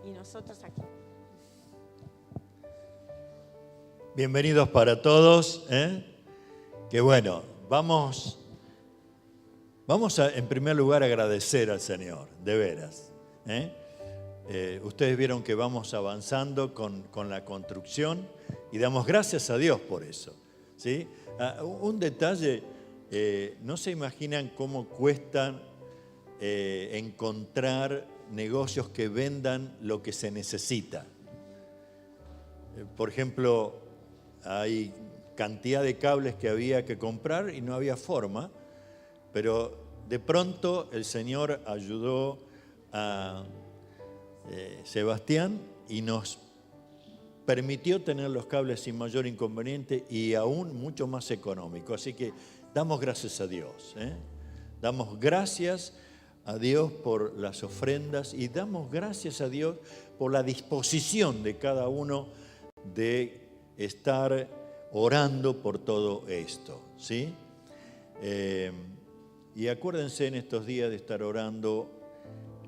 y nosotros aquí. Bienvenidos para todos. Que bueno, vamos a en primer lugar agradecer al Señor, de veras. Ustedes vieron que vamos avanzando con la construcción y damos gracias a Dios por eso, ¿sí? Un detalle, no se imaginan cómo cuesta encontrar negocios que vendan lo que se necesita. Por ejemplo, hay cantidad de cables que había que comprar y no había forma, pero de pronto el Señor ayudó a Sebastián y nos permitió tener los cables sin mayor inconveniente y aún mucho más económico. Así que damos gracias a Dios. Damos gracias a Dios por las ofrendas y damos gracias a Dios por la disposición de cada uno de estar orando por todo esto, ¿sí? Y acuérdense en estos días de estar orando.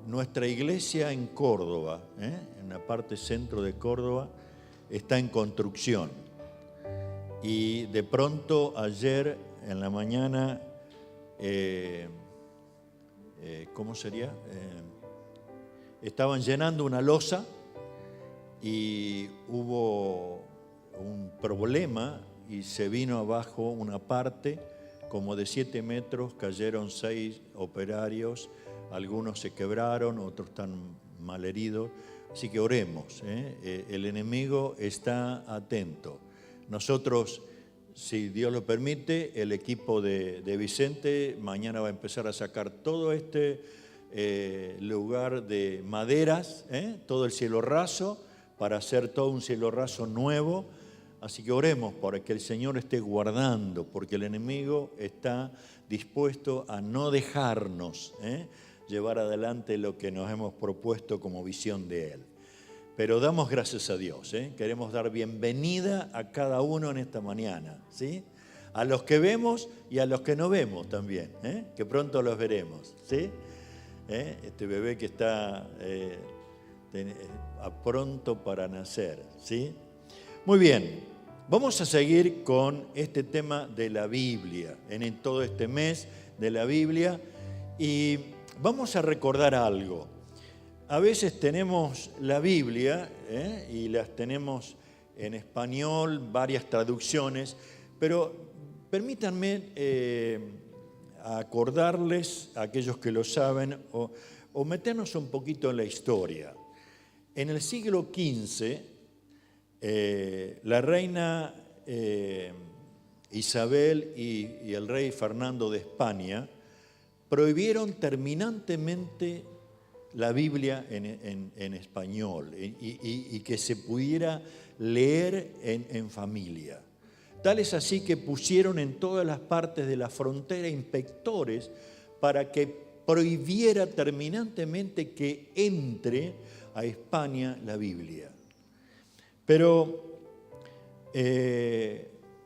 Nuestra iglesia en Córdoba, en la parte centro de Córdoba, está en construcción. Y de pronto ayer en la mañana, ¿cómo sería? Estaban llenando una losa y hubo un problema y se vino abajo una parte como de 7 metros, cayeron 6 operarios, algunos se quebraron, otros están malheridos, así que oremos, el enemigo está atento. Nosotros, si Dios lo permite, el equipo de Vicente mañana va a empezar a sacar todo este lugar de maderas, todo el cielo raso, para hacer todo un cielo raso nuevo. Así que oremos para que el Señor esté guardando, porque el enemigo está dispuesto a no dejarnos llevar adelante lo que nos hemos propuesto como visión de Él. Pero damos gracias a Dios. Queremos dar bienvenida a cada uno en esta mañana, ¿sí? A los que vemos y a los que no vemos también, que pronto los veremos, ¿sí? Este bebé que está pronto para nacer, ¿sí? Muy bien, vamos a seguir con este tema de la Biblia, en todo este mes de la Biblia, y vamos a recordar algo. A veces tenemos la Biblia y las tenemos en español, varias traducciones, pero permítanme acordarles a aquellos que lo saben o meternos un poquito en la historia. En el siglo XV, la reina Isabel y el rey Fernando de España prohibieron terminantemente la Biblia en español y que se pudiera leer en familia. Tal es así que pusieron en todas las partes de la frontera inspectores para que prohibiera terminantemente que entre a España la Biblia. Pero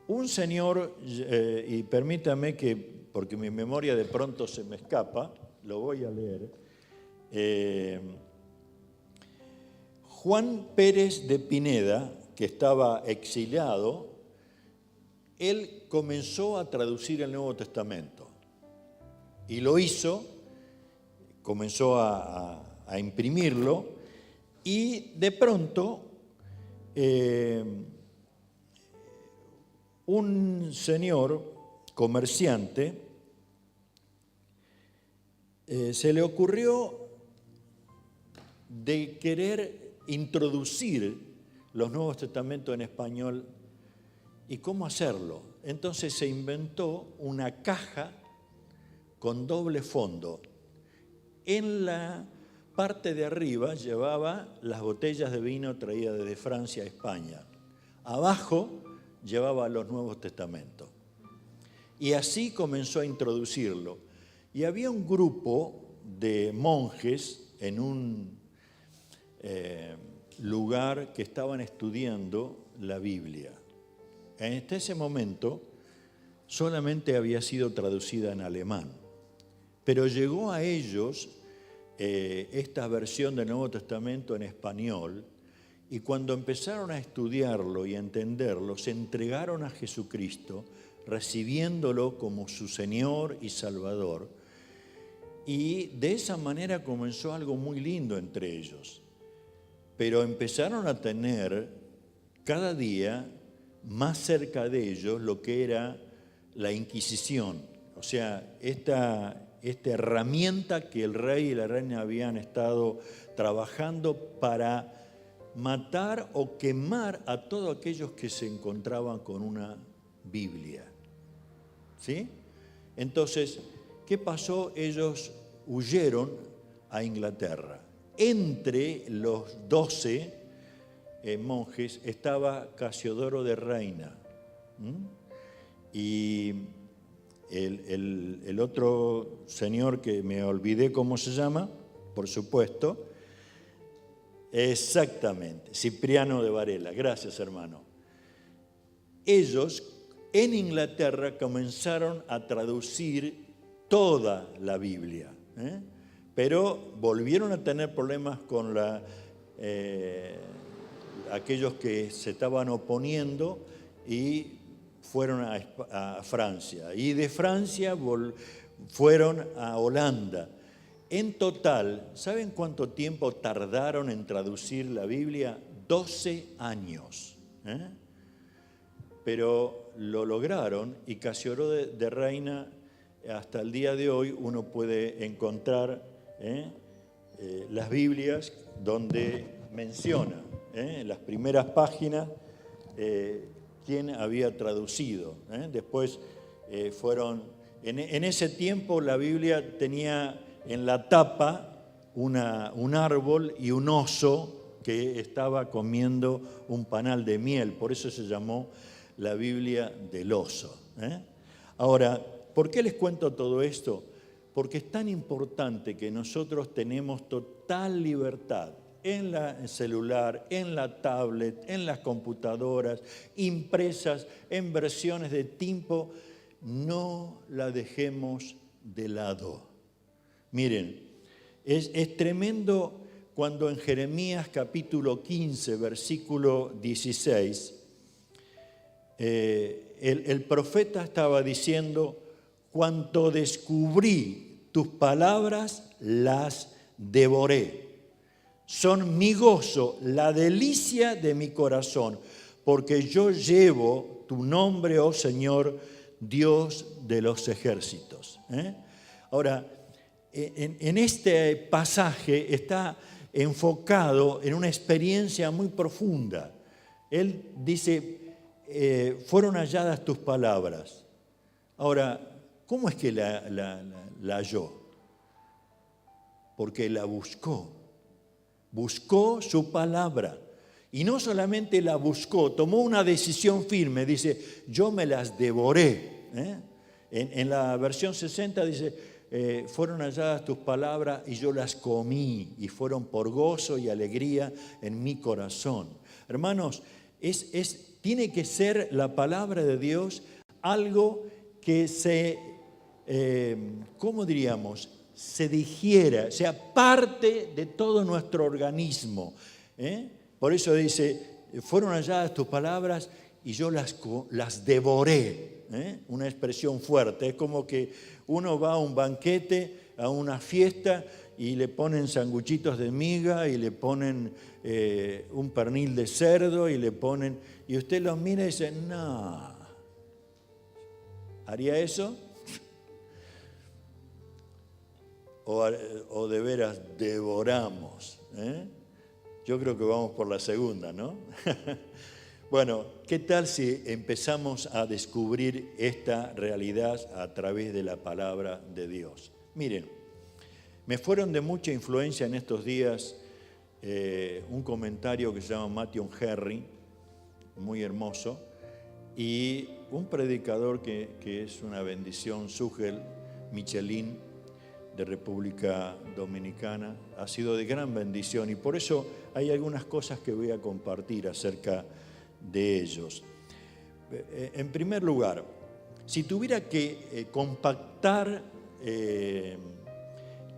un señor, y permítame que, porque mi memoria de pronto se me escapa, lo voy a leer, Juan Pérez de Pineda, que estaba exiliado, él comenzó a traducir el Nuevo Testamento y lo hizo, comenzó a imprimirlo y de pronto un señor comerciante se le ocurrió de querer introducir los Nuevos Testamentos en español y cómo hacerlo. Entonces se inventó una caja con doble fondo. En la parte de arriba llevaba las botellas de vino traídas desde Francia a España. Abajo llevaba los Nuevos Testamentos. Y así comenzó a introducirlo. Y había un grupo de monjes en un lugar que estaban estudiando la Biblia. En ese momento solamente había sido traducida en alemán, pero llegó a ellos esta versión del Nuevo Testamento en español, y cuando empezaron a estudiarlo y a entenderlo, se entregaron a Jesucristo, recibiéndolo como su Señor y Salvador. Y de esa manera comenzó algo muy lindo entre ellos. Pero empezaron a tener cada día más cerca de ellos lo que era la Inquisición. O sea, esta herramienta que el rey y la reina habían estado trabajando para matar o quemar a todos aquellos que se encontraban con una Biblia. ¿Sí? Entonces, ¿qué pasó? Ellos huyeron a Inglaterra. Entre los 12 monjes estaba Casiodoro de Reina. Y el otro señor que me olvidé cómo se llama, por supuesto. Exactamente, Cipriano de Varela. Gracias, hermano. Ellos en Inglaterra comenzaron a traducir toda la Biblia, pero volvieron a tener problemas con aquellos que se estaban oponiendo y fueron a Francia. Y de Francia fueron a Holanda. En total, ¿saben cuánto tiempo tardaron en traducir la Biblia? 12 años. Pero lo lograron, y Casiodoro de Reina, hasta el día de hoy uno puede encontrar las Biblias donde menciona en las primeras páginas quién había traducido. Después fueron, en ese tiempo la Biblia tenía en la tapa un árbol y un oso que estaba comiendo un panal de miel, por eso se llamó la Biblia del oso. Ahora, ¿por qué les cuento todo esto? Porque es tan importante que nosotros tenemos total libertad en el celular, en la tablet, en las computadoras, impresas, en versiones de tiempo. No la dejemos de lado. Miren, es tremendo cuando en Jeremías capítulo 15, versículo 16, el profeta estaba diciendo: cuanto descubrí tus palabras, las devoré. Son mi gozo, la delicia de mi corazón, porque yo llevo tu nombre, oh Señor, Dios de los ejércitos. Ahora, en este pasaje está enfocado en una experiencia muy profunda. Él dice, fueron halladas tus palabras. Ahora, ¿cómo es que la halló? Porque la buscó. Buscó su palabra. Y no solamente la buscó, tomó una decisión firme. Dice, yo me las devoré. En la versión 60 dice, fueron halladas tus palabras y yo las comí, y fueron por gozo y alegría en mi corazón. Hermanos, tiene que ser la palabra de Dios algo que ¿cómo diríamos? Se digiera, sea parte de todo nuestro organismo. Por eso dice, fueron halladas tus palabras y yo las devoré. Una expresión fuerte, es como que uno va a un banquete, a una fiesta, y le ponen sanguchitos de miga, y le ponen un pernil de cerdo, y usted los mira y dice, no, ¿haría eso? O de veras devoramos. Yo creo que vamos por la segunda, ¿no? Bueno, ¿qué tal si empezamos a descubrir esta realidad a través de la palabra de Dios? Miren, me fueron de mucha influencia en estos días un comentario que se llama Matthew Henry, muy hermoso, y un predicador que es una bendición, Sugel Michelin, de República Dominicana, ha sido de gran bendición, y por eso hay algunas cosas que voy a compartir acerca de ellos. En primer lugar, si tuviera que compactar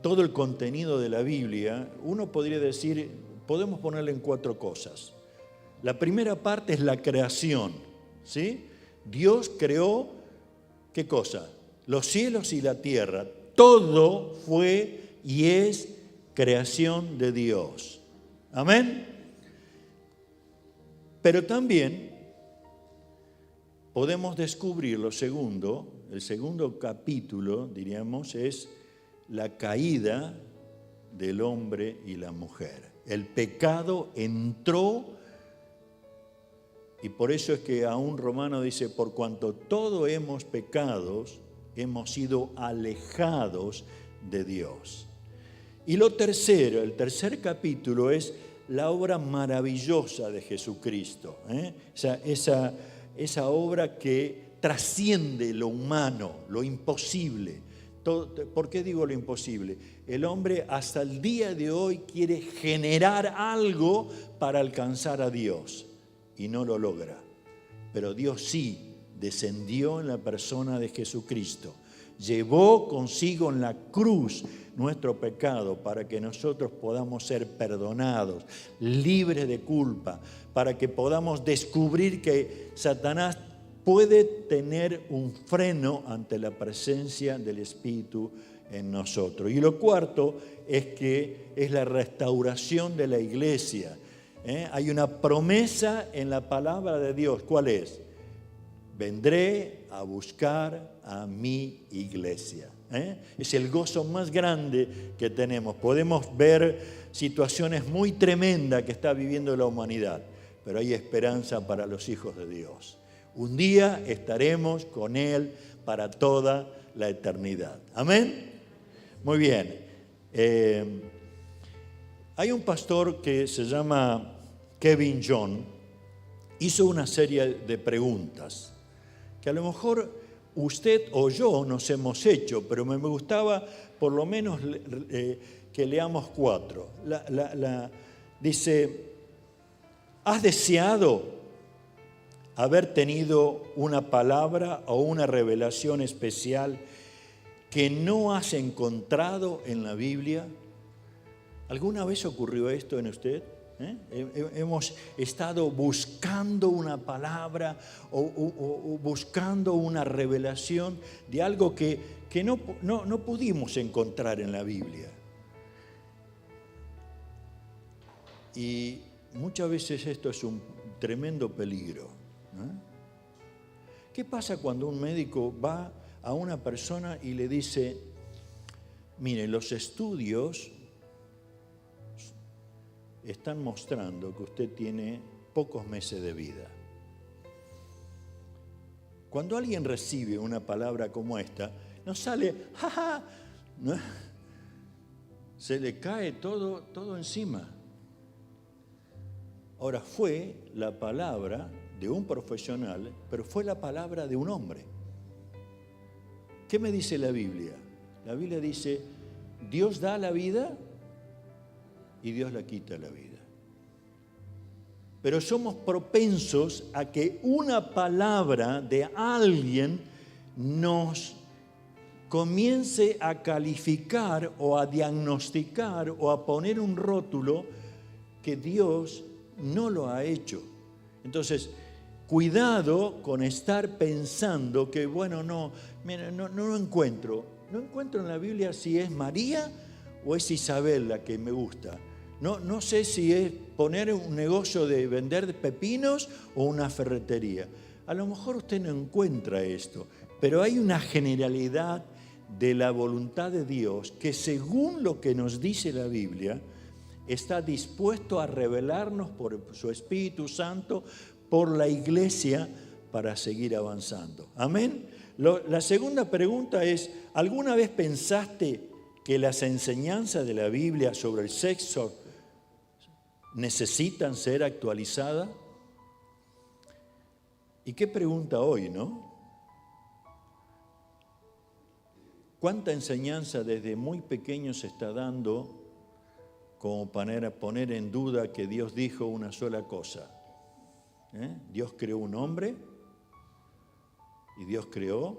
todo el contenido de la Biblia, uno podría decir, podemos ponerle en 4 cosas. La primera parte es la creación, ¿sí? Dios creó, ¿qué cosa? Los cielos y la tierra. Todo fue y es creación de Dios. Amén. Pero también podemos descubrir el segundo capítulo, diríamos, es la caída del hombre y la mujer. El pecado entró, y por eso es que a un romano dice, por cuanto todos hemos pecado, hemos sido alejados de Dios. Y lo tercero, el tercer capítulo es la obra maravillosa de Jesucristo, esa obra que trasciende lo humano, lo imposible. ¿Por qué digo lo imposible? El hombre hasta el día de hoy quiere generar algo para alcanzar a Dios y no lo logra. Pero Dios sí descendió en la persona de Jesucristo. Llevó consigo en la cruz nuestro pecado para que nosotros podamos ser perdonados, libres de culpa, para que podamos descubrir que Satanás puede tener un freno ante la presencia del Espíritu en nosotros. Y lo cuarto es que es la restauración de la iglesia. Hay una promesa en la palabra de Dios. ¿Cuál es? Vendré a buscar a mi iglesia. Es el gozo más grande que tenemos. Podemos ver situaciones muy tremendas que está viviendo la humanidad, pero hay esperanza para los hijos de Dios. Un día estaremos con Él para toda la eternidad. ¿Amén? Muy bien. Hay un pastor que se llama Kevin John. Hizo una serie de preguntas que a lo mejor usted o yo nos hemos hecho, pero me gustaba por lo menos que leamos 4. Dice, ¿has deseado haber tenido una palabra o una revelación especial que no has encontrado en la Biblia? ¿Alguna vez ocurrió esto en usted? Hemos estado buscando una palabra o buscando una revelación de algo que no pudimos encontrar en la Biblia. Y muchas veces esto es un tremendo peligro. ¿Qué pasa cuando un médico va a una persona y le dice, mire, los estudios están mostrando que usted tiene pocos meses de vida? Cuando alguien recibe una palabra como esta, no sale, jaja, ¿no? Se le cae todo encima. Ahora, fue la palabra de un profesional, pero fue la palabra de un hombre. ¿Qué me dice la Biblia? La Biblia dice, Dios da la vida y Dios la quita la vida. Pero somos propensos a que una palabra de alguien nos comience a calificar o a diagnosticar o a poner un rótulo que Dios no lo ha hecho. Entonces, cuidado con estar pensando que, bueno, no encuentro en la Biblia si es María o es Isabel la que me gusta. No sé si es poner un negocio de vender pepinos o una ferretería. A lo mejor usted no encuentra esto, pero hay una generalidad de la voluntad de Dios que, según lo que nos dice la Biblia, está dispuesto a revelarnos por su Espíritu Santo, por la iglesia, para seguir avanzando. Amén. La segunda pregunta es, ¿alguna vez pensaste que las enseñanzas de la Biblia sobre el sexo necesitan ser actualizadas? ¿Y qué pregunta hoy, no? ¿Cuánta enseñanza desde muy pequeño se está dando como para poner en duda que Dios dijo una sola cosa? Dios creó un hombre y Dios creó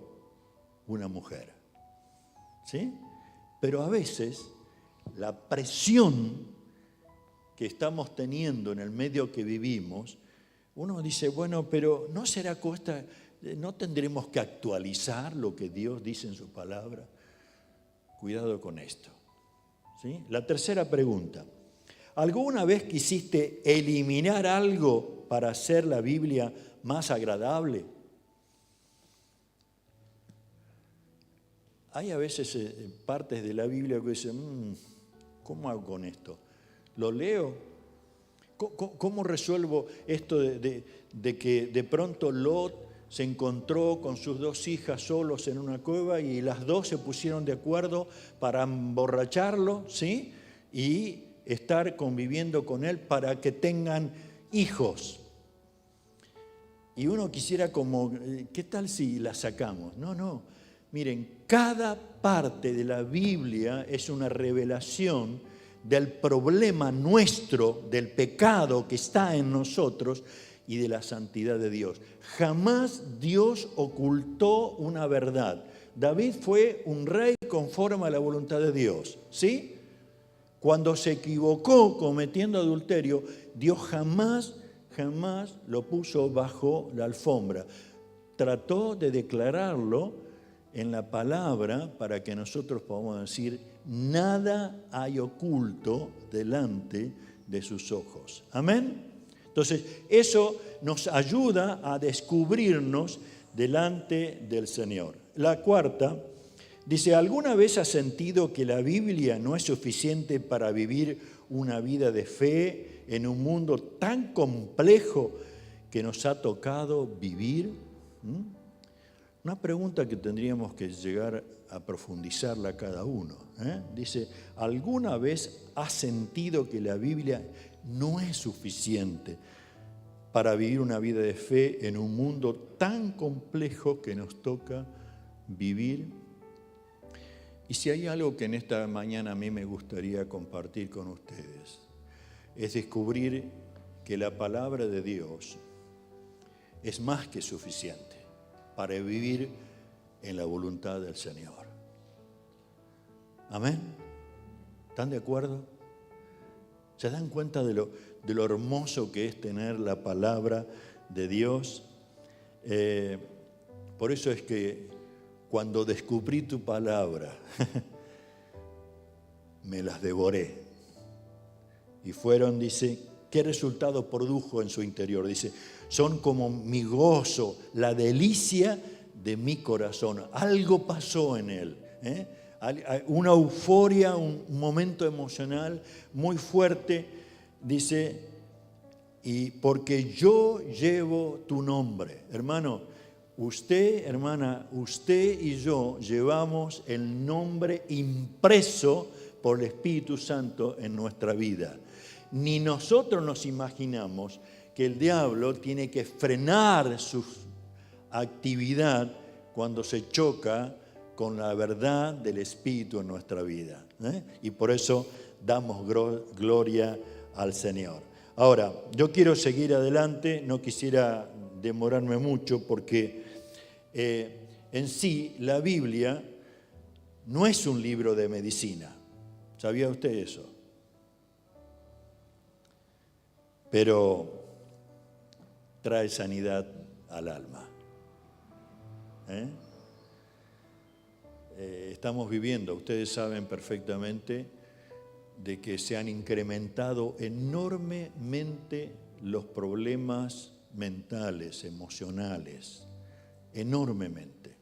una mujer. ¿Sí? Pero a veces la presión que estamos teniendo en el medio que vivimos, uno dice, bueno, pero ¿no será costa, no tendremos que actualizar lo que Dios dice en su palabra? Cuidado con esto. ¿Sí? La tercera pregunta. ¿Alguna vez quisiste eliminar algo para hacer la Biblia más agradable? Hay a veces partes de la Biblia que dicen, ¿cómo hago con esto? ¿Lo leo? ¿Cómo resuelvo esto de que de pronto Lot se encontró con sus 2 hijas solos en una cueva y las 2 se pusieron de acuerdo para emborracharlo, ¿sí? Y estar conviviendo con él para que tengan hijos? Y uno quisiera como, ¿qué tal si la sacamos? No. Miren, cada parte de la Biblia es una revelación del problema nuestro, del pecado que está en nosotros y de la santidad de Dios. Jamás Dios ocultó una verdad. David fue un rey conforme a la voluntad de Dios, ¿sí? Cuando se equivocó cometiendo adulterio, Dios jamás lo puso bajo la alfombra. Trató de declararlo en la palabra para que nosotros podamos decir, nada hay oculto delante de sus ojos. Amén. Entonces, eso nos ayuda a descubrirnos delante del Señor. La cuarta, dice, ¿alguna vez has sentido que la Biblia no es suficiente para vivir una vida de fe en un mundo tan complejo que nos ha tocado vivir? Una pregunta que tendríamos que llegar a profundizarla cada uno. Dice, ¿alguna vez has sentido que la Biblia no es suficiente para vivir una vida de fe en un mundo tan complejo que nos toca vivir? Y si hay algo que en esta mañana a mí me gustaría compartir con ustedes, es descubrir que la palabra de Dios es más que suficiente para vivir en la voluntad del Señor. Amén. ¿Están de acuerdo? ¿Se dan cuenta de lo hermoso que es tener la palabra de Dios? Por eso es que cuando descubrí tu palabra, me las devoré. Y fueron, dice, ¿qué resultado produjo en su interior? Dice, son como mi gozo, la delicia de mi corazón. Algo pasó en él, una euforia, un momento emocional muy fuerte. Dice, y porque yo llevo tu nombre. Hermano, usted, hermana, usted y yo llevamos el nombre impreso por el Espíritu Santo en nuestra vida. Ni nosotros nos imaginamos que el diablo tiene que frenar su actividad cuando se choca con la verdad del Espíritu en nuestra vida. Y por eso damos gloria al Señor. Ahora, yo quiero seguir adelante, no quisiera demorarme mucho porque en sí la Biblia no es un libro de medicina. ¿Sabía usted eso? Pero trae sanidad al alma. Estamos viviendo, ustedes saben perfectamente, de que se han incrementado enormemente los problemas mentales, emocionales, enormemente.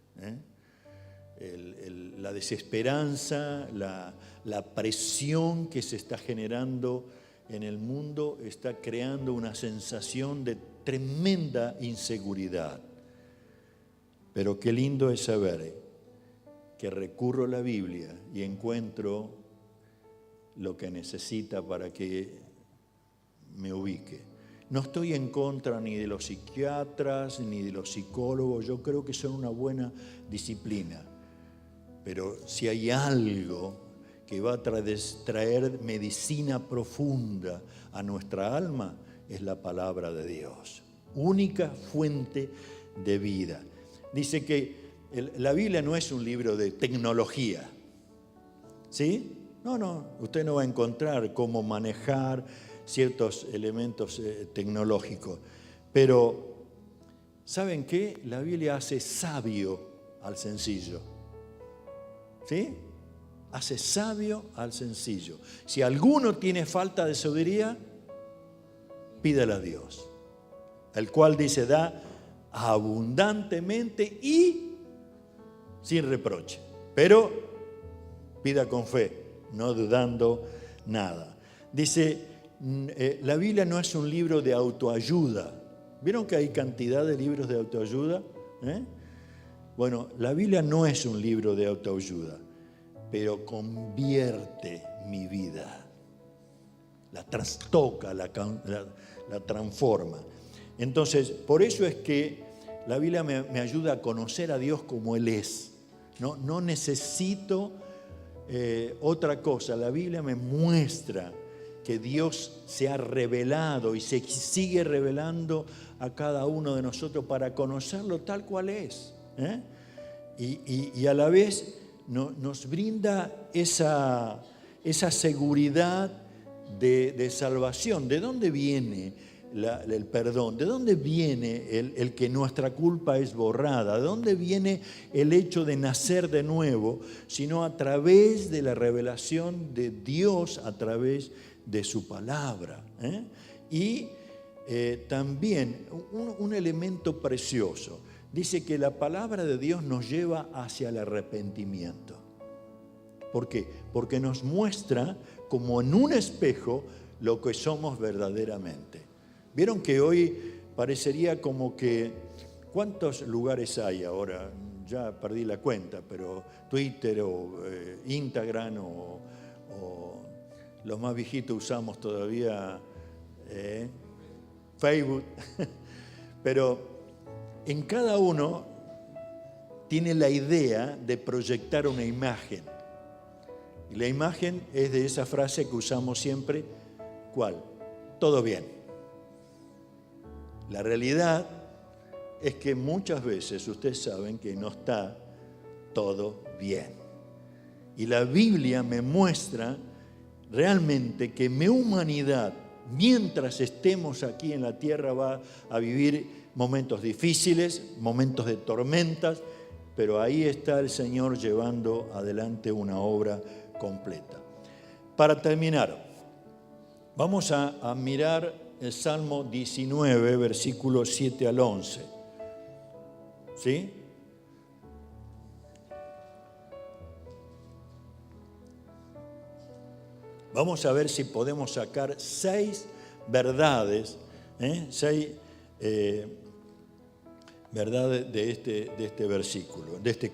La desesperanza, la presión que se está generando en el mundo está creando una sensación de tremenda inseguridad. Pero qué lindo es saber que recurro a la Biblia y encuentro lo que necesita para que me ubique. No estoy en contra ni de los psiquiatras ni de los psicólogos, yo creo que son una buena disciplina. Pero si hay algo que va a traer medicina profunda a nuestra alma, es la palabra de Dios, única fuente de vida. Dice que la Biblia no es un libro de tecnología, ¿sí? No, usted no va a encontrar cómo manejar ciertos elementos tecnológicos. Pero, ¿saben qué? La Biblia hace sabio al sencillo. ¿Sí? Hace sabio al sencillo. Si alguno tiene falta de sabiduría, pídela a Dios, el cual dice, da abundantemente y sin reproche. Pero pida con fe, no dudando nada. Dice, la Biblia no es un libro de autoayuda. ¿Vieron que hay cantidad de libros de autoayuda? Bueno, la Biblia no es un libro de autoayuda, pero convierte mi vida. La trastoca, la transforma. Entonces, por eso es que la Biblia me ayuda a conocer a Dios como Él es. No necesito otra cosa. La Biblia me muestra que Dios se ha revelado y se sigue revelando a cada uno de nosotros para conocerlo tal cual es. Y a la vez nos brinda esa seguridad de salvación. ¿De dónde viene el perdón? ¿De dónde viene el que nuestra culpa es borrada? ¿De dónde viene el hecho de nacer de nuevo? Sino a través de la revelación de Dios, a través de su palabra. Y también un elemento precioso. Dice que la palabra de Dios nos lleva hacia el arrepentimiento. ¿Por qué? Porque nos muestra como en un espejo lo que somos verdaderamente. Vieron que hoy parecería como que, ¿cuántos lugares hay ahora? Ya perdí la cuenta, pero Twitter o Instagram o los más viejitos usamos todavía Facebook. Pero en cada uno tiene la idea de proyectar una imagen. Y la imagen es de esa frase que usamos siempre, ¿cuál? Todo bien. La realidad es que muchas veces ustedes saben que no está todo bien. Y la Biblia me muestra realmente que mi humanidad, mientras estemos aquí en la tierra, va a vivir momentos difíciles, momentos de tormentas, pero ahí está el Señor llevando adelante una obra completa. Para terminar, vamos a mirar el Salmo 19, versículos 7 al 11. ¿Sí? Vamos a ver si podemos sacar 6 verdades, 6 verdades de este versículo, de este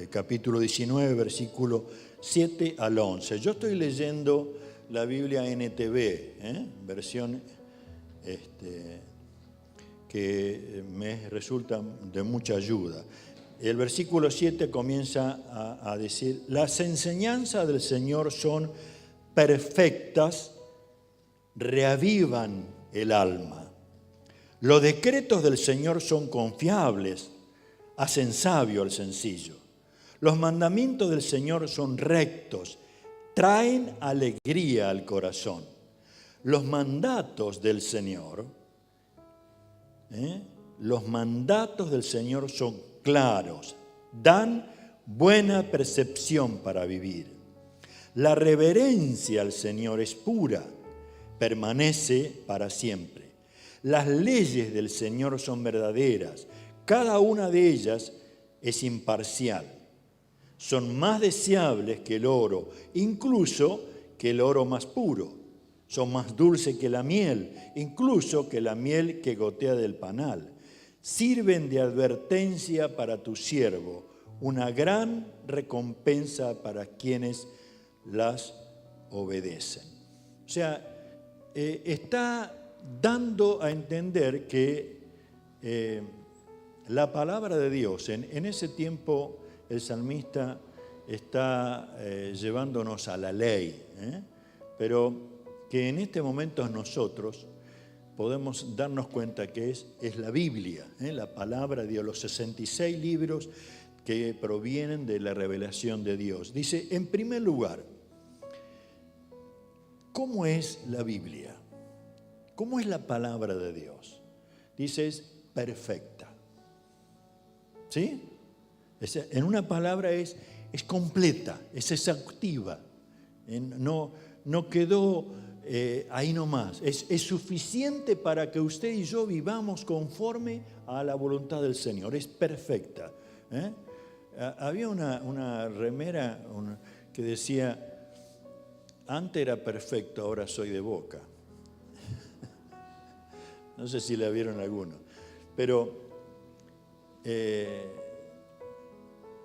capítulo 19, versículo 7 al 11. Yo estoy leyendo la Biblia NTV, versión que me resulta de mucha ayuda. El versículo 7 comienza a decir, las enseñanzas del Señor son perfectas, reavivan el alma. Los decretos del Señor son confiables, hacen sabio al sencillo. Los mandamientos del Señor son rectos, traen alegría al corazón. Los mandatos del Señor, son claros, dan buena percepción para vivir. La reverencia al Señor es pura, permanece para siempre. Las leyes del Señor son verdaderas, cada una de ellas es imparcial. Son más deseables que el oro, incluso que el oro más puro. Son más dulces que la miel, incluso que la miel que gotea del panal. Sirven de advertencia para tu siervo, una gran recompensa para quienes las obedecen. O sea, está dando a entender que la palabra de Dios, en ese tiempo el salmista está llevándonos a la ley, pero que en este momento nosotros podemos darnos cuenta que es la Biblia, la palabra de Dios, los 66 libros que provienen de la revelación de Dios. Dice, en primer lugar, ¿cómo es la Biblia? ¿Cómo es la palabra de Dios? Dice, es perfecta. ¿Sí? En una palabra es completa, es exhaustiva. No quedó ahí nomás. Es suficiente para que usted y yo vivamos conforme a la voluntad del Señor. Es perfecta. Había una remera que decía, antes era perfecto, ahora soy de Boca. No sé si la vieron algunos. Pero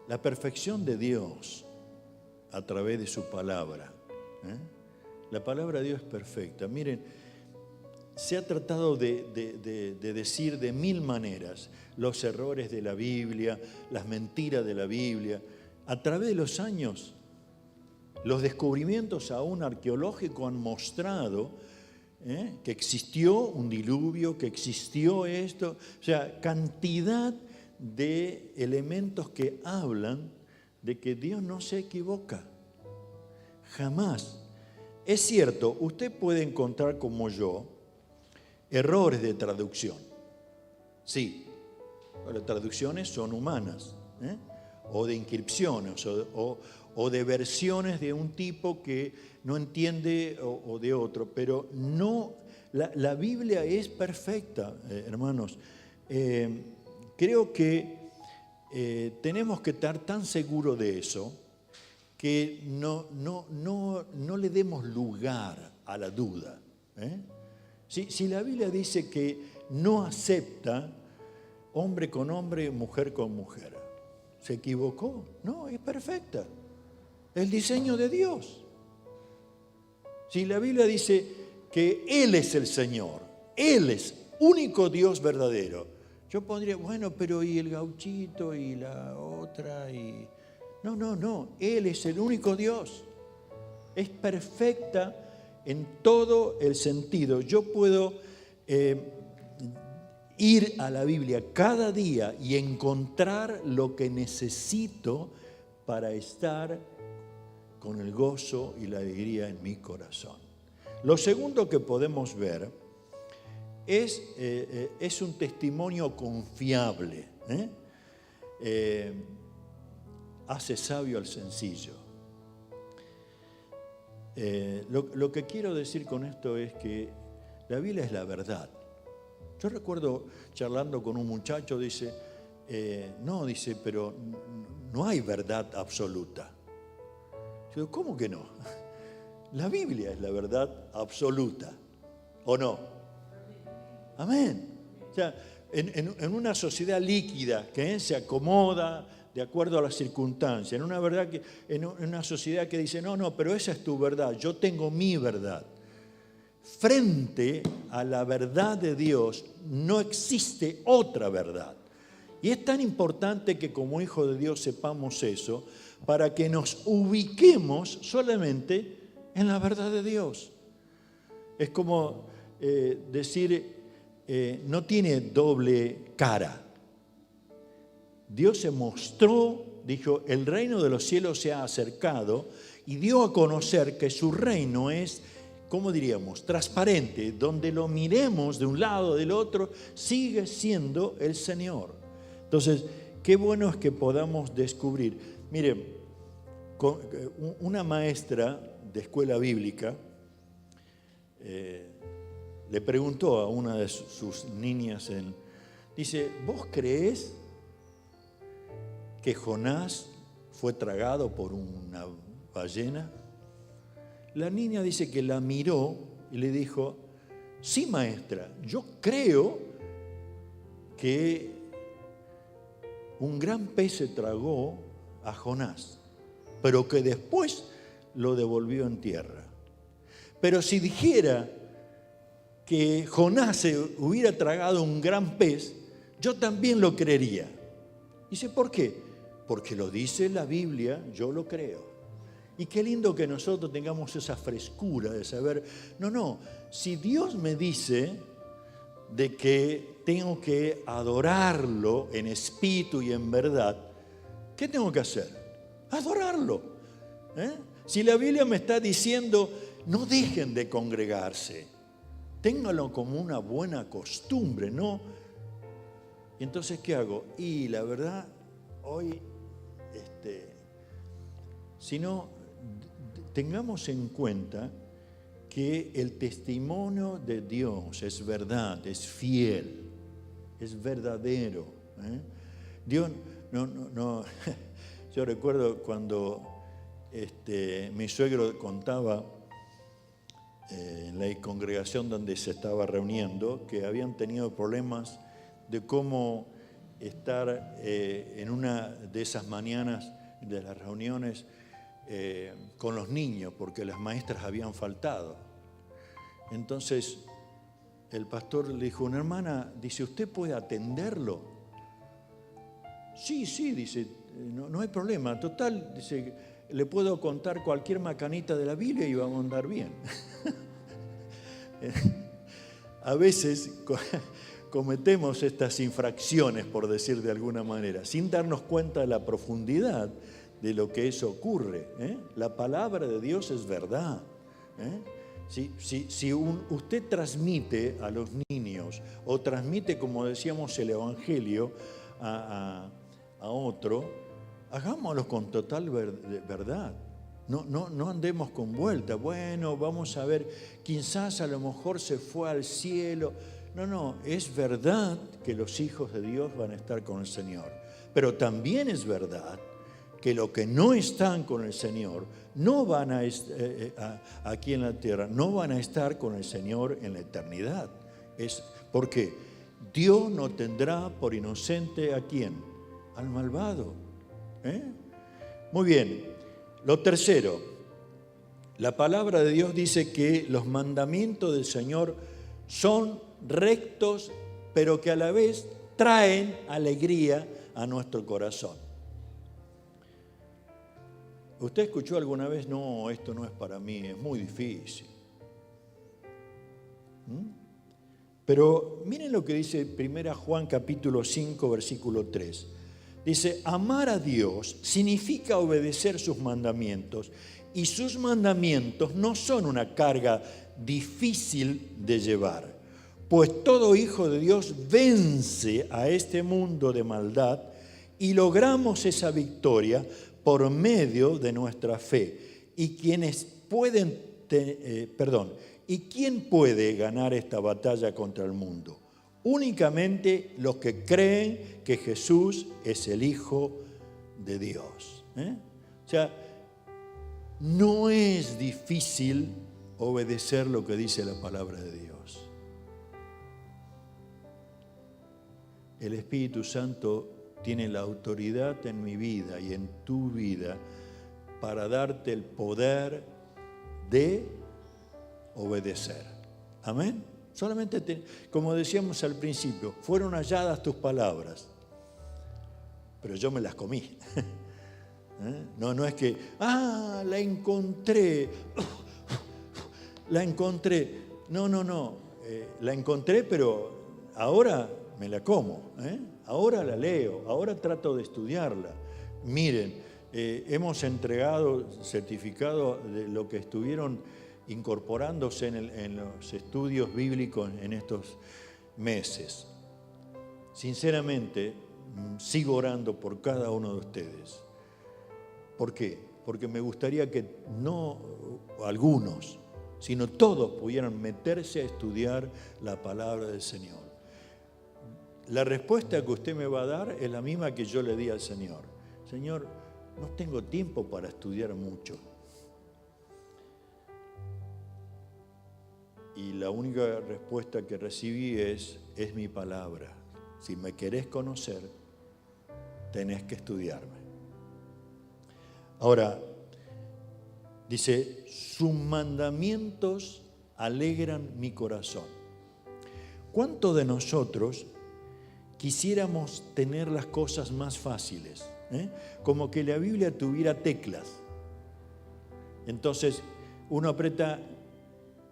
la perfección de Dios a través de su palabra. La palabra de Dios es perfecta. Miren, se ha tratado de decir de mil maneras los errores de la Biblia, las mentiras de la Biblia. A través de los años, los descubrimientos aún arqueológicos han mostrado que existió un diluvio, que existió esto. O sea, cantidad de elementos que hablan de que Dios no se equivoca. Jamás. Es cierto, usted puede encontrar como yo errores de traducción. Sí, las traducciones son humanas, o de inscripciones, o de versiones de un tipo que no entiende o de otro, pero no, la Biblia es perfecta, hermanos. Creo que tenemos que estar tan seguros de eso que no le demos lugar a la duda. Si la Biblia dice que no acepta hombre con hombre, mujer con mujer, ¿se equivocó? No, es perfecta. El diseño de Dios. Si la Biblia dice que Él es el Señor, Él es único Dios verdadero, yo pondría, bueno, pero ¿y el gauchito y la otra? No, Él es el único Dios. Es perfecta en todo el sentido. Yo puedo ir a la Biblia cada día y encontrar lo que necesito para estar con el gozo y la alegría en mi corazón. Lo segundo que podemos ver es un testimonio confiable. Hace sabio al sencillo. Lo que quiero decir con esto es que la Biblia es la verdad. Yo recuerdo charlando con un muchacho, dice, pero no hay verdad absoluta. Yo digo, ¿cómo que no? La Biblia es la verdad absoluta, ¿o no? Amén. O sea, en una sociedad líquida que se acomoda de acuerdo a las circunstancias, en una sociedad que dice, no, pero esa es tu verdad, yo tengo mi verdad. Frente a la verdad de Dios no existe otra verdad. Y es tan importante que como hijos de Dios sepamos eso, para que nos ubiquemos solamente en la verdad de Dios. Es como decir, no tiene doble cara. Dios se mostró, dijo, el reino de los cielos se ha acercado y dio a conocer que su reino es, ¿cómo diríamos?, transparente. Donde lo miremos de un lado o del otro, sigue siendo el Señor. Entonces, qué bueno es que podamos descubrir. Miren, una maestra de escuela bíblica le preguntó a una de sus niñas, dice, ¿vos creés que Jonás fue tragado por una ballena? La niña dice que la miró y le dijo, sí, maestra, yo creo que un gran pez se tragó a Jonás, pero que después lo devolvió en tierra. Pero si dijera que Jonás se hubiera tragado un gran pez, yo también lo creería. Dice, ¿por qué? Porque lo dice la Biblia, yo lo creo. Y qué lindo que nosotros tengamos esa frescura de saber, si Dios me dice de que tengo que adorarlo en espíritu y en verdad, ¿qué tengo que hacer? Adorarlo. Si la Biblia me está diciendo no dejen de congregarse. Ténganlo como una buena costumbre, ¿no? Y entonces, ¿qué hago? Y la verdad, hoy, si no, tengamos en cuenta que el testimonio de Dios es verdad, es fiel, es verdadero. Dios, no. Yo recuerdo cuando mi suegro contaba en la congregación donde se estaba reuniendo que habían tenido problemas de cómo estar en una de esas mañanas de las reuniones con los niños, porque las maestras habían faltado. Entonces el pastor le dijo, una hermana, dice, ¿usted puede atenderlo? Sí, dice, no hay problema. Total, dice, le puedo contar cualquier macanita de la Biblia y vamos a andar bien. A veces cometemos estas infracciones, por decir de alguna manera, sin darnos cuenta de la profundidad de lo que eso ocurre. La palabra de Dios es verdad. Si usted transmite a los niños o transmite, como decíamos, el Evangelio a otro, hagámoslo con total verdad. No andemos con vuelta. Bueno, vamos a ver, quizás a lo mejor se fue al cielo. No, es verdad que los hijos de Dios van a estar con el Señor. Pero también es verdad que los que no están con el Señor, no van aquí en la tierra, no van a estar con el Señor en la eternidad. ¿Por qué? Dios no tendrá por inocente ¿a quién? Al malvado. Muy bien. Lo tercero, la palabra de Dios dice que los mandamientos del Señor son rectos, pero que a la vez traen alegría a nuestro corazón. ¿Usted escuchó alguna vez? No, esto no es para mí, es muy difícil. Pero miren lo que dice 1 Juan capítulo 5, versículo 3. Dice, amar a Dios significa obedecer sus mandamientos, y sus mandamientos no son una carga difícil de llevar, pues todo hijo de Dios vence a este mundo de maldad y logramos esa victoria por medio de nuestra fe. ¿Y quién puede ganar esta batalla contra el mundo? Únicamente los que creen que Jesús es el Hijo de Dios. O sea, no es difícil obedecer lo que dice la palabra de Dios. El Espíritu Santo tiene la autoridad en mi vida y en tu vida para darte el poder de obedecer. Amén. Solamente, como decíamos al principio, fueron halladas tus palabras, pero yo me las comí. No es que, la encontré. La encontré. No. La encontré, pero ahora me la como. Ahora la leo, ahora trato de estudiarla. Miren, hemos entregado certificado de lo que estuvieron incorporándose en los estudios bíblicos en estos meses. Sinceramente, sigo orando por cada uno de ustedes. ¿Por qué? Porque me gustaría que no algunos, sino todos pudieran meterse a estudiar la palabra del Señor. La respuesta que usted me va a dar es la misma que yo le di al Señor. Señor, no tengo tiempo para estudiar mucho. Y la única respuesta que recibí es mi palabra. Si me querés conocer, tenés que estudiarme. Ahora, dice, sus mandamientos alegran mi corazón. ¿Cuántos de nosotros quisiéramos tener las cosas más fáciles? Como que la Biblia tuviera teclas. Entonces, uno aprieta,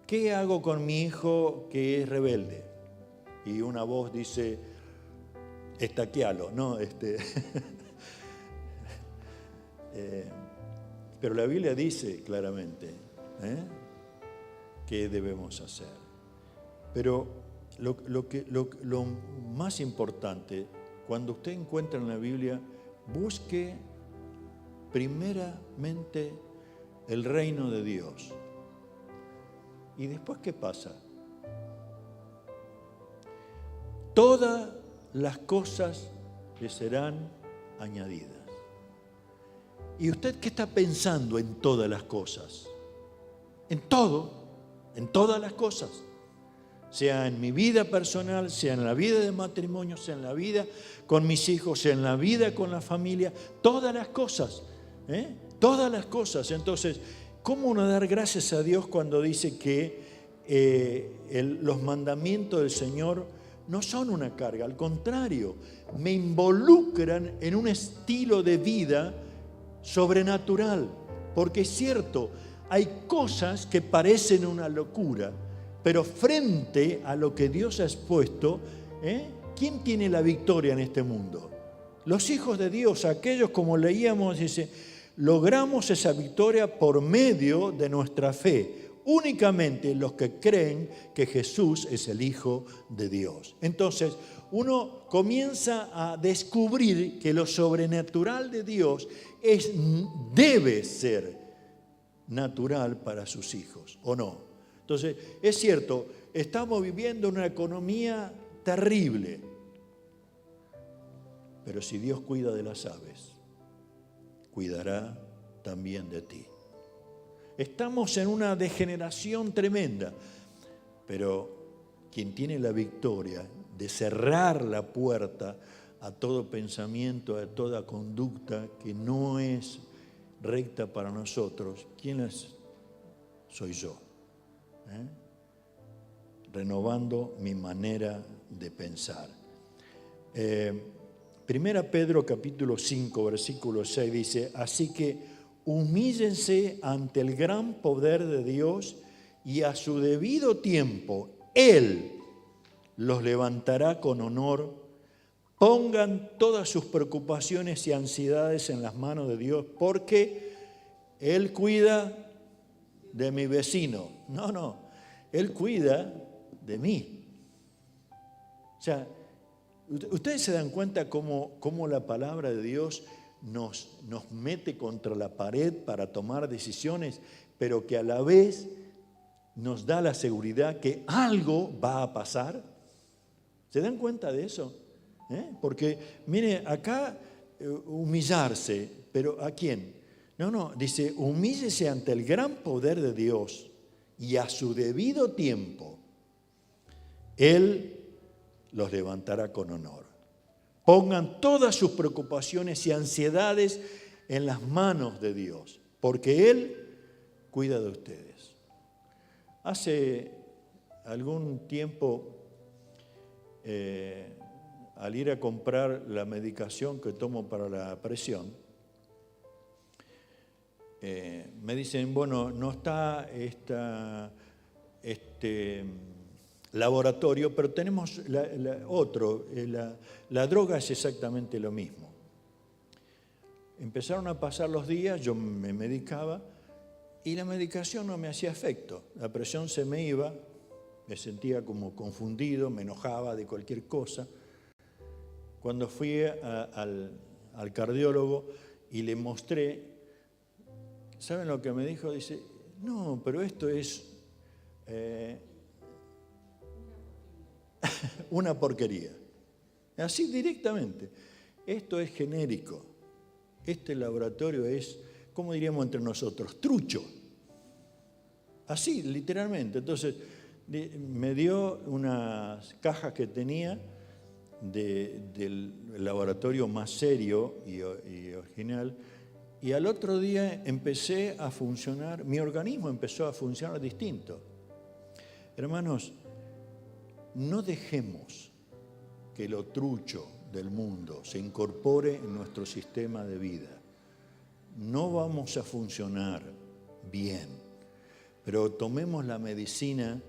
¿qué hago con mi hijo que es rebelde? Y una voz dice, estaquealo, ¿no? Pero la Biblia dice claramente, qué debemos hacer. Pero lo más importante, cuando usted encuentra en la Biblia, busque primeramente el reino de Dios. ¿Y después qué pasa? Todas las cosas le serán añadidas. ¿Y usted qué está pensando en todas las cosas? En todo, en todas las cosas. Sea en mi vida personal, sea en la vida de matrimonio, sea en la vida con mis hijos, sea en la vida con la familia, todas las cosas, todas las cosas. Entonces, ¿cómo uno dar gracias a Dios cuando dice que los mandamientos del Señor no son una carga? Al contrario, me involucran en un estilo de vida sobrenatural. Porque es cierto, hay cosas que parecen una locura, pero frente a lo que Dios ha expuesto, ¿quién tiene la victoria en este mundo? Los hijos de Dios, aquellos, como leíamos, dice, logramos esa victoria por medio de nuestra fe. Únicamente los que creen que Jesús es el Hijo de Dios. Entonces, uno comienza a descubrir que lo sobrenatural de Dios debe ser natural para sus hijos, ¿o no? Entonces, es cierto, estamos viviendo una economía terrible, pero si Dios cuida de las aves, cuidará también de ti. Estamos en una degeneración tremenda, pero quien tiene la victoria de cerrar la puerta a todo pensamiento, a toda conducta que no es recta para nosotros, ¿quién es? Soy yo. Renovando mi manera de pensar. Primera Pedro capítulo 5, versículo 6 dice, así que humíllense ante el gran poder de Dios y a su debido tiempo Él los levantará con honor. Pongan todas sus preocupaciones y ansiedades en las manos de Dios, porque Él cuida de mi vecino. No, Él cuida de mí. O sea, ustedes se dan cuenta cómo la palabra de Dios nos mete contra la pared para tomar decisiones, pero que a la vez nos da la seguridad que algo va a pasar. ¿Se dan cuenta de eso? Porque, mire, acá humillarse, pero ¿a quién? No, dice, humíllese ante el gran poder de Dios y a su debido tiempo, Él los levantará con honor. Pongan todas sus preocupaciones y ansiedades en las manos de Dios, porque Él cuida de ustedes. Hace algún tiempo, al ir a comprar la medicación que tomo para la presión, me dicen, bueno, no está este laboratorio, pero tenemos otro. La droga es exactamente lo mismo. Empezaron a pasar los días, yo me medicaba y la medicación no me hacía efecto. La presión se me iba, me sentía como confundido, me enojaba de cualquier cosa. Cuando fui al cardiólogo y le mostré, ¿saben lo que me dijo? Dice, no, pero esto es una porquería. Así directamente. Esto es genérico. Este laboratorio es, ¿cómo diríamos entre nosotros? Trucho. Así, literalmente. Entonces, me dio unas cajas que tenía del laboratorio más serio y original. Y al otro día empecé a funcionar, mi organismo empezó a funcionar distinto. Hermanos, no dejemos que lo trucho del mundo se incorpore en nuestro sistema de vida. No vamos a funcionar bien, pero tomemos la medicina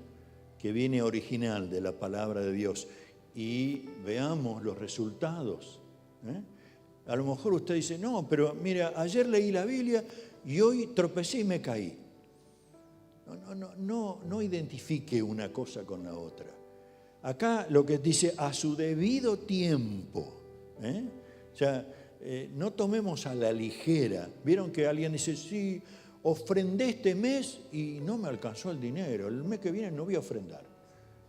que viene original de la palabra de Dios y veamos los resultados. A lo mejor usted dice, no, pero mira, ayer leí la Biblia y hoy tropecé y me caí. No identifique una cosa con la otra. Acá lo que dice, a su debido tiempo. O sea, no tomemos a la ligera. Vieron que alguien dice, sí, ofrendé este mes y no me alcanzó el dinero. El mes que viene no voy a ofrendar.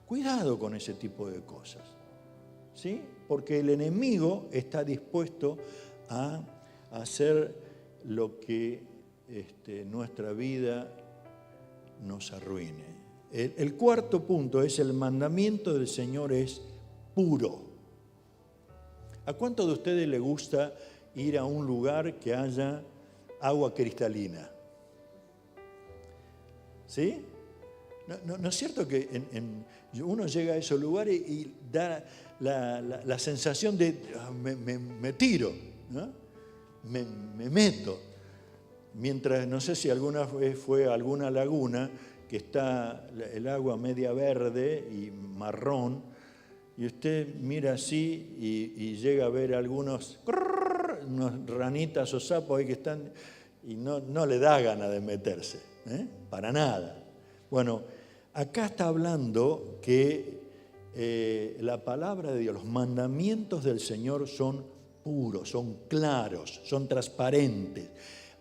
Cuidado con ese tipo de cosas, ¿sí? Porque el enemigo está dispuesto a hacer lo que nuestra vida nos arruine. El cuarto punto es el mandamiento del Señor es puro. ¿A cuántos de ustedes les gusta ir a un lugar que haya agua cristalina? ¿Sí? ¿No es cierto que uno llega a esos lugares y da la sensación de me tiro, ¿no? Me meto? Mientras, no sé si alguna vez fue a alguna laguna que está el agua media verde y marrón, y usted mira así y llega a ver unas ranitas o sapos ahí que están, y no le da ganas de meterse, para nada. Bueno, acá está hablando que la palabra de Dios, los mandamientos del Señor son puros, son claros, son transparentes.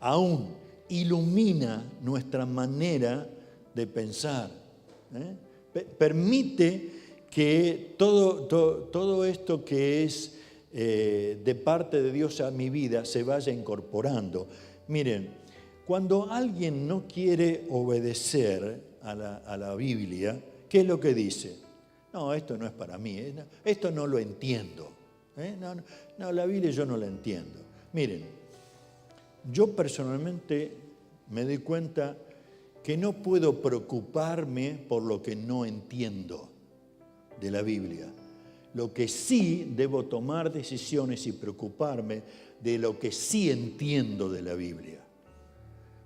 Aún ilumina nuestra manera de pensar. Permite que todo esto que es de parte de Dios a mi vida se vaya incorporando. Miren, cuando alguien no quiere obedecer a la Biblia, ¿qué es lo que dice? No, esto no es para mí, esto no lo entiendo. No, la Biblia yo no la entiendo. Miren, yo personalmente me doy cuenta que no puedo preocuparme por lo que no entiendo de la Biblia. Lo que sí debo tomar decisiones y preocuparme de lo que sí entiendo de la Biblia.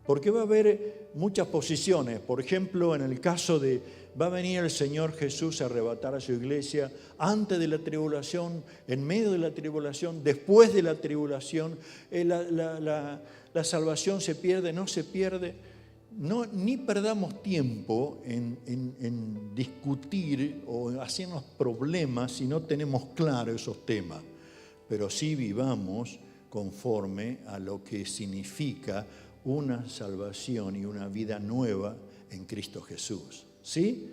Porque va a haber muchas posiciones. Por ejemplo, en el caso de va a venir el Señor Jesús a arrebatar a su iglesia antes de la tribulación, en medio de la tribulación, después de la tribulación, la salvación se pierde, no se pierde. Ni perdamos tiempo en discutir o hacernos problemas si no tenemos claros esos temas, pero sí vivamos conforme a lo que significa una salvación y una vida nueva en Cristo Jesús, ¿sí?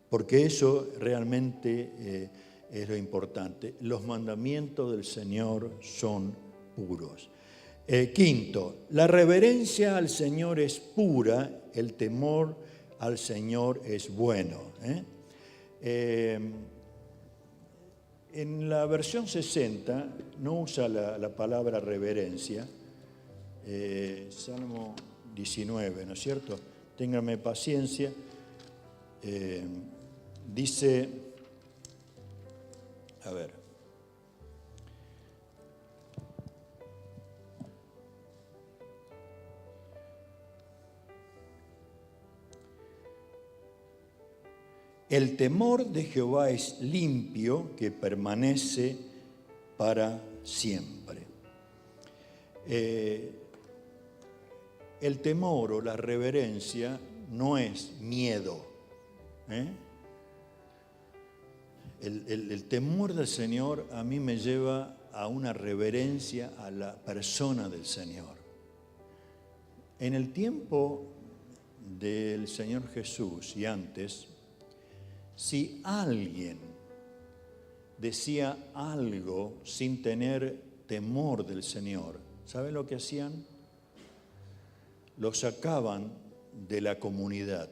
Porque eso realmente es lo importante. Los mandamientos del Señor son puros. Quinto, la reverencia al Señor es pura, el temor al Señor es bueno. En la versión 60 no usa la palabra reverencia. Salmo 19, ¿no es cierto? Ténganme paciencia. Dice, a ver. El temor de Jehová es limpio, que permanece para siempre. El temor o la reverencia no es miedo. El temor del Señor a mí me lleva a una reverencia a la persona del Señor. En el tiempo del Señor Jesús y antes, si alguien decía algo sin tener temor del Señor, ¿saben lo que hacían? Lo sacaban de la comunidad.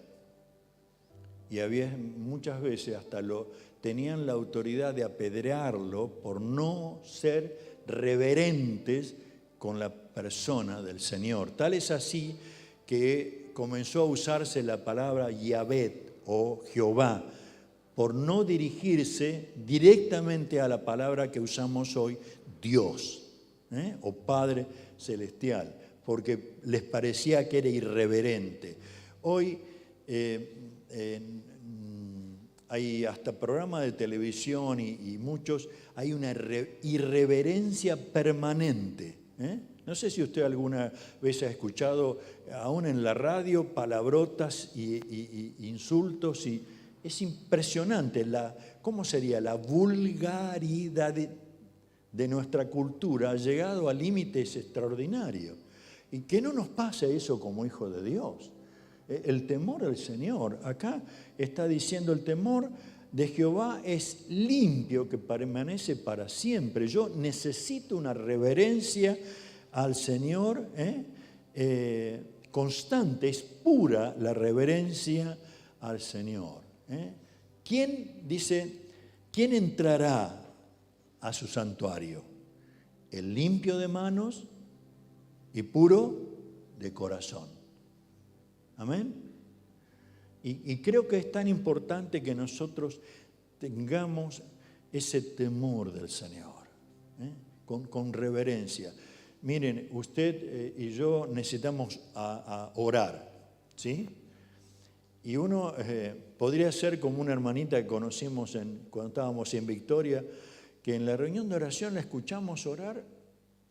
Y había muchas veces hasta tenían la autoridad de apedrearlo por no ser reverentes con la persona del Señor. Tal es así que comenzó a usarse la palabra Yahvé o Jehová, por no dirigirse directamente a la palabra que usamos hoy, Dios, o Padre Celestial, porque les parecía que era irreverente. Hoy hay hasta programas de televisión y muchos, hay una irreverencia permanente. No sé si usted alguna vez ha escuchado, aún en la radio, palabrotas y insultos. Y es impresionante ¿cómo sería? La vulgaridad de nuestra cultura ha llegado a límites extraordinarios. Y que no nos pase eso como hijos de Dios. El temor del Señor, acá está diciendo el temor de Jehová es limpio, que permanece para siempre. Yo necesito una reverencia al Señor constante, es pura la reverencia al Señor. ¿Quién entrará a su santuario? El limpio de manos y puro de corazón. Amén. Y creo que es tan importante que nosotros tengamos ese temor del Señor, con reverencia. Miren, usted y yo necesitamos a orar, ¿sí? Y uno podría ser como una hermanita que conocimos cuando estábamos en Victoria, que en la reunión de oración la escuchamos orar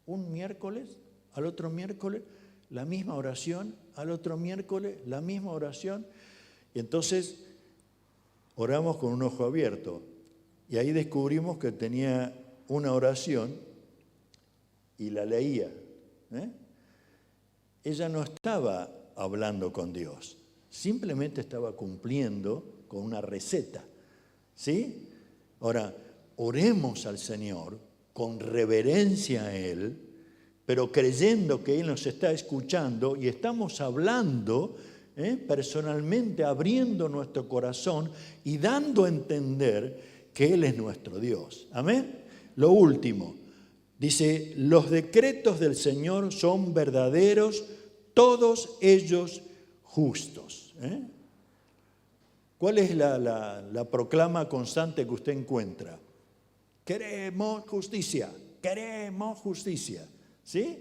un miércoles, al otro miércoles la misma oración, al otro miércoles la misma oración. Y entonces oramos con un ojo abierto. Y ahí descubrimos que tenía una oración y la leía. Ella no estaba hablando con Dios, simplemente estaba cumpliendo con una receta. ¿Sí? Ahora, oremos al Señor con reverencia a Él, pero creyendo que Él nos está escuchando y estamos hablando personalmente, abriendo nuestro corazón y dando a entender que Él es nuestro Dios. Amén. Lo último, dice, los decretos del Señor son verdaderos, todos ellos justos. ¿Cuál es la proclama constante que usted encuentra? Queremos justicia, queremos justicia. ¿Sí?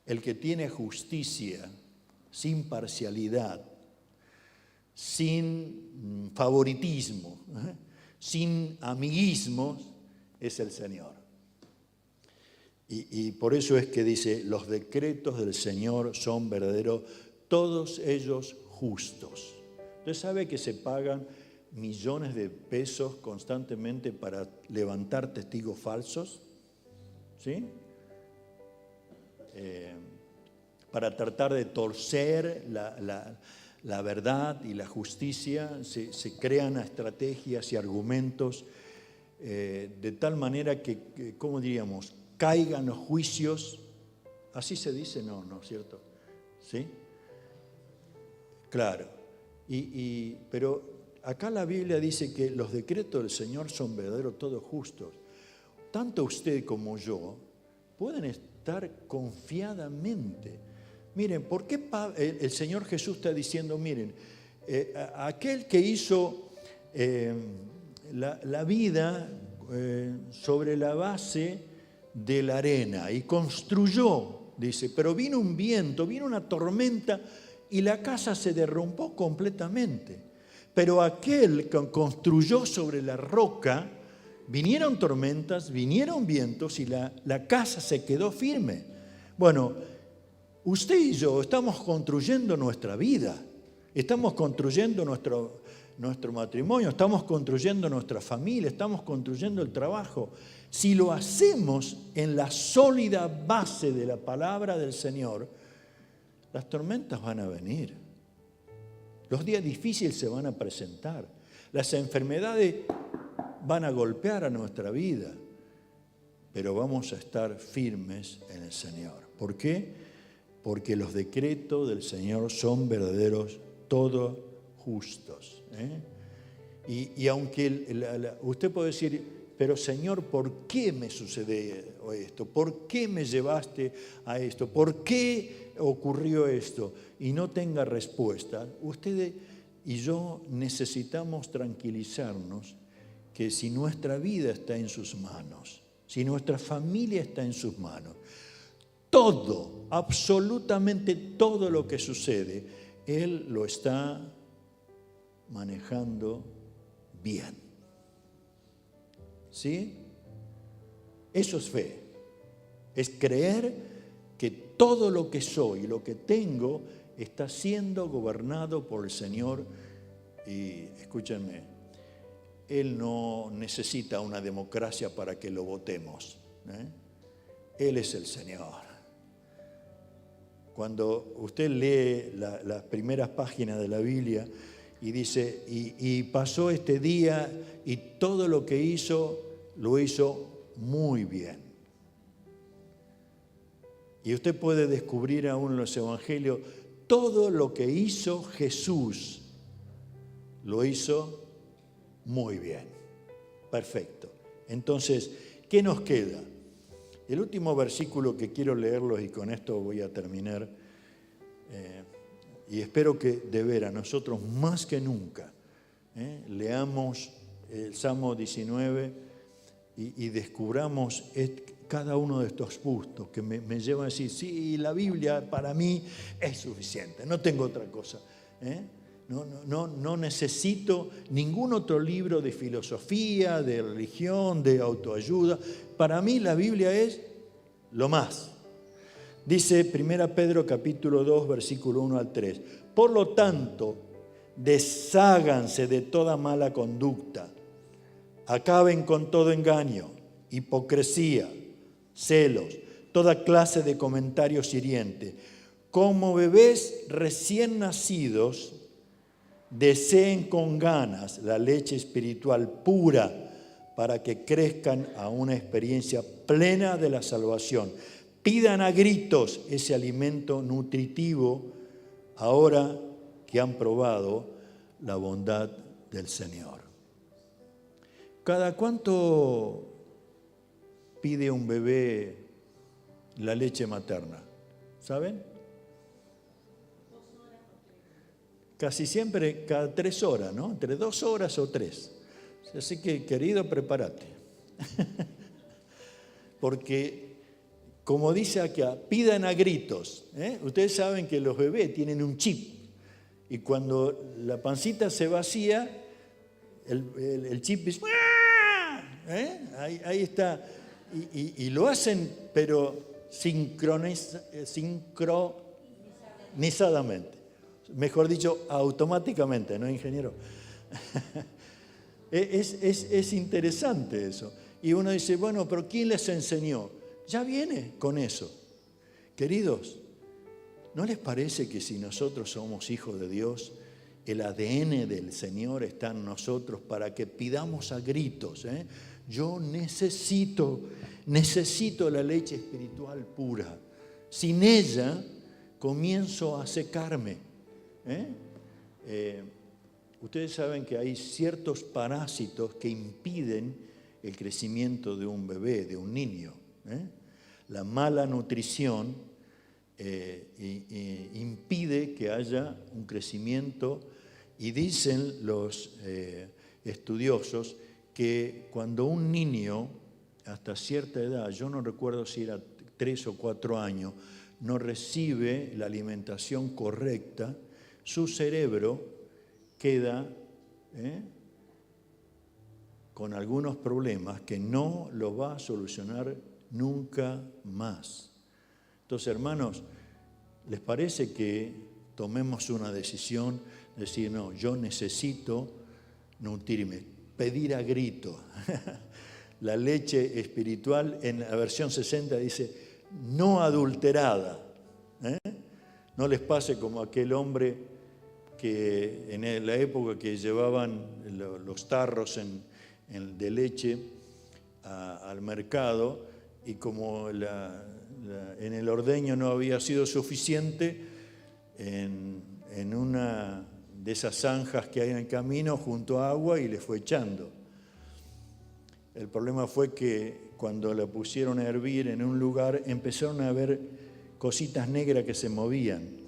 El que tiene justicia, sin parcialidad, sin favoritismo, sin amiguismos, es el Señor. Y por eso es que dice, los decretos del Señor son verdaderos, todos ellos justos. Usted sabe que se pagan millones de pesos constantemente para levantar testigos falsos, ¿sí? Para tratar de torcer la verdad y la justicia, se crean estrategias y argumentos de tal manera que, ¿cómo diríamos?, caigan los juicios. ¿Así se dice? No, ¿no es cierto? ¿Sí? Claro. Pero acá la Biblia dice que los decretos del Señor son verdaderos, todos justos. Tanto usted como yo pueden estar confiadamente. Miren, ¿por qué el Señor Jesús está diciendo, miren, aquel que hizo la vida sobre la base de la arena y construyó, dice, pero vino un viento, vino una tormenta y la casa se derrumbó completamente. Pero aquel que construyó sobre la roca, vinieron tormentas, vinieron vientos y la casa se quedó firme. Bueno, usted y yo estamos construyendo nuestra vida, estamos construyendo nuestro matrimonio, estamos construyendo nuestra familia, estamos construyendo el trabajo. Si lo hacemos en la sólida base de la palabra del Señor, las tormentas van a venir. Los días difíciles se van a presentar. Las enfermedades van a golpear a nuestra vida. Pero vamos a estar firmes en el Señor. ¿Por qué? Porque los decretos del Señor son verdaderos, todos justos. Y aunque usted puede decir, pero Señor, ¿por qué me sucede esto? ¿Por qué me llevaste a esto? ¿Por qué ocurrió esto? Y no tenga respuesta. Usted y yo necesitamos tranquilizarnos que si nuestra vida está en sus manos, si nuestra familia está en sus manos, todo, absolutamente todo lo que sucede, Él lo está manejando bien. ¿Sí? Eso es fe. Es creer que todo lo que soy, lo que tengo, está siendo gobernado por el Señor. Y escúchenme, Él no necesita una democracia para que lo votemos, Él es el Señor. Cuando usted lee las primeras páginas de la Biblia y dice, y pasó este día y todo lo que hizo, lo hizo muy bien. Y usted puede descubrir aún en los evangelios, todo lo que hizo Jesús, lo hizo muy bien. Perfecto. Entonces, ¿qué nos queda? El último versículo que quiero leerlos, y con esto voy a terminar, y espero que de veras nosotros más que nunca leamos el Salmo 19 y descubramos cada uno de estos puntos que me llevan a decir, sí, la Biblia para mí es suficiente, no tengo otra cosa. No necesito ningún otro libro de filosofía, de religión, de autoayuda. Para mí la Biblia es lo más. Dice 1 Pedro capítulo 2, versículo 1 al 3. Por lo tanto, desháganse de toda mala conducta. Acaben con todo engaño, hipocresía, celos, toda clase de comentarios hirientes. Como bebés recién nacidos, deseen con ganas la leche espiritual pura para que crezcan a una experiencia plena de la salvación. Pidan a gritos ese alimento nutritivo ahora que han probado la bondad del Señor. ¿Cada cuánto pide un bebé la leche materna? ¿Saben? Casi siempre cada 3 horas, ¿no? Entre 2 horas o 3. Así que, querido, prepárate. Porque, como dice acá, pidan a gritos. Ustedes saben que los bebés tienen un chip. Y cuando la pancita se vacía, el chip es... Ahí está. Y lo hacen, pero sincronizadamente. Mejor dicho, automáticamente, ¿no, ingeniero? Es interesante eso. Y uno dice, bueno, pero ¿quién les enseñó? Ya viene con eso. Queridos, ¿no les parece que si nosotros somos hijos de Dios, el ADN del Señor está en nosotros para que pidamos a gritos? Yo necesito la leche espiritual pura. Sin ella, comienzo a secarme. Ustedes saben que hay ciertos parásitos que impiden el crecimiento de un bebé, de un niño. La mala nutrición impide que haya un crecimiento, y dicen los estudiosos que cuando un niño hasta cierta edad, yo no recuerdo si era 3 o 4 años, no recibe la alimentación correcta, su cerebro queda con algunos problemas que no lo va a solucionar nunca más. Entonces, hermanos, ¿les parece que tomemos una decisión? Decir, no, yo necesito nutrirme, pedir a grito. La leche espiritual, en la versión 60 dice, no adulterada. No les pase como aquel hombre que en la época que llevaban los tarros de leche al mercado, y como en el ordeño no había sido suficiente, en una de esas zanjas que hay en el camino junto a agua, y le fue echando. El problema fue que cuando la pusieron a hervir en un lugar, empezaron a ver cositas negras que se movían.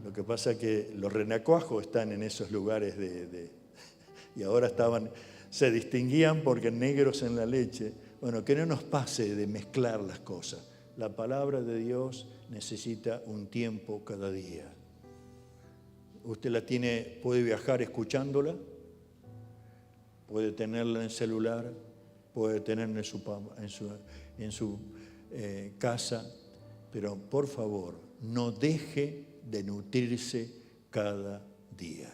Lo que pasa es que los renacuajos están en esos lugares y ahora se distinguían porque negros en la leche. Bueno, que no nos pase de mezclar las cosas. La palabra de Dios necesita un tiempo cada día. Usted puede viajar escuchándola, puede tenerla en el celular, puede tenerla en su casa, pero por favor, no deje de nutrirse cada día.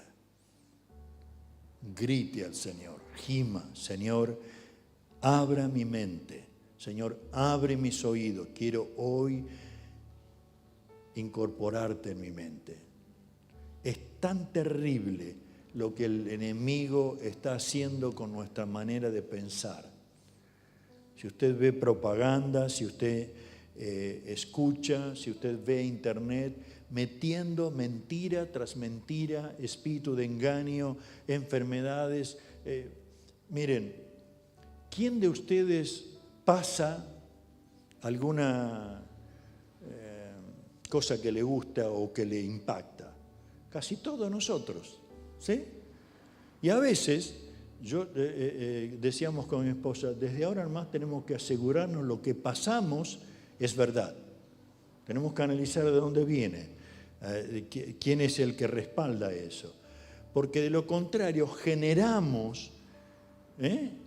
Grite al Señor, gima: Señor, abra mi mente, Señor, abre mis oídos, quiero hoy incorporarte en mi mente. Es tan terrible lo que el enemigo está haciendo con nuestra manera de pensar. Si usted ve propaganda, si usted escucha, si usted ve internet, metiendo mentira tras mentira, espíritu de engaño, enfermedades. Miren, ¿quién de ustedes pasa alguna cosa que le gusta o que le impacta? Casi todos nosotros, ¿sí? Y a veces, decíamos con mi esposa, desde ahora en más tenemos que asegurarnos lo que pasamos es verdad. Tenemos que analizar de dónde viene, quién es el que respalda eso. Porque de lo contrario generamos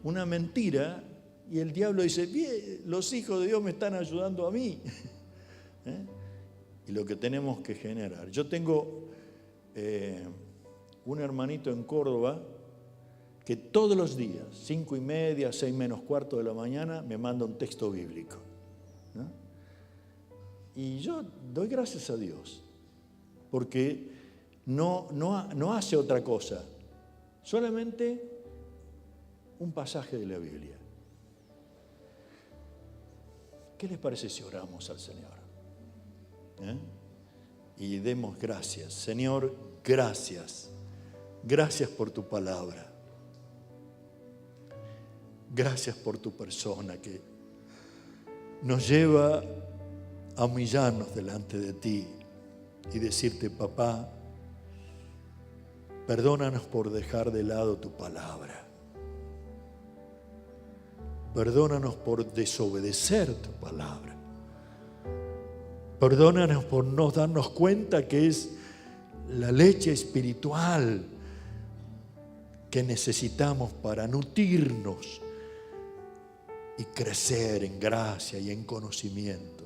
una mentira y el diablo dice: bien, los hijos de Dios me están ayudando a mí. Y lo que tenemos que generar. Yo tengo un hermanito en Córdoba que todos los días, 5:30, 6:45 de la mañana, me manda un texto bíblico, ¿no? Y yo doy gracias a Dios, porque no hace otra cosa, solamente un pasaje de la Biblia. ¿Qué les parece si oramos al Señor? Y demos gracias. Señor, gracias. Gracias por tu palabra. Gracias por tu persona que nos lleva a humillarnos delante de ti y decirte: papá, perdónanos por dejar de lado tu palabra. Perdónanos por desobedecer tu palabra. Perdónanos por no darnos cuenta que es la leche espiritual que necesitamos para nutrirnos y crecer en gracia y en conocimiento.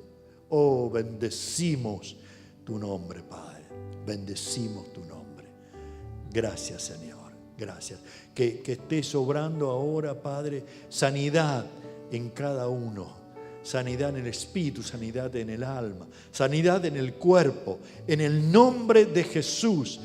Oh, bendecimos tu nombre, Padre. Bendecimos tu nombre. Gracias, Señor. Gracias. Que estés obrando ahora, Padre, sanidad en cada uno. Sanidad en el espíritu, sanidad en el alma, sanidad en el cuerpo. En el nombre de Jesús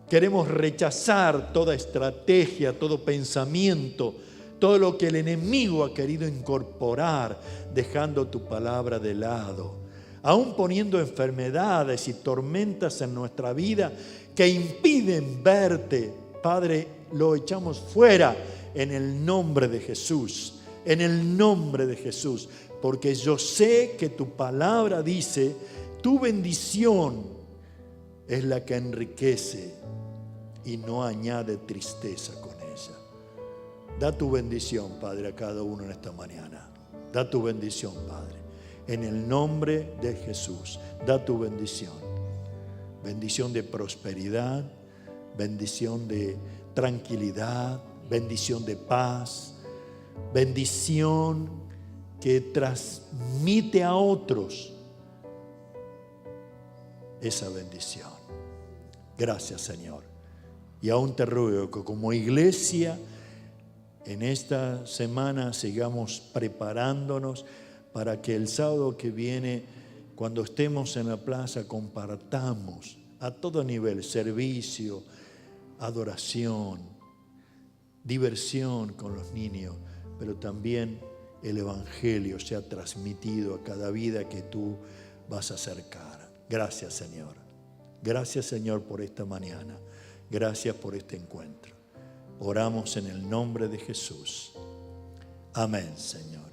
queremos rechazar toda estrategia, todo pensamiento, todo lo que el enemigo ha querido incorporar, dejando tu palabra de lado, aún poniendo enfermedades y tormentas en nuestra vida que impiden verte. Padre, lo echamos fuera en el nombre de Jesús, en el nombre de Jesús, porque yo sé que tu palabra dice: tu bendición es la que enriquece y no añade tristeza con ella. Da tu bendición, Padre, a cada uno en esta mañana. Da tu bendición, Padre, en el nombre de Jesús. Da tu bendición. Bendición de prosperidad, bendición de tranquilidad, bendición de paz, bendición que transmite a otros esa bendición. Gracias, Señor. Y aún te ruego que como iglesia en esta semana sigamos preparándonos para que el sábado que viene, cuando estemos en la plaza, compartamos a todo nivel: servicio, adoración, diversión con los niños, pero también el Evangelio sea transmitido a cada vida que tú vas a acercar. Gracias, Señor. Gracias, Señor, por esta mañana. Gracias por este encuentro. Oramos en el nombre de Jesús. Amén, Señor.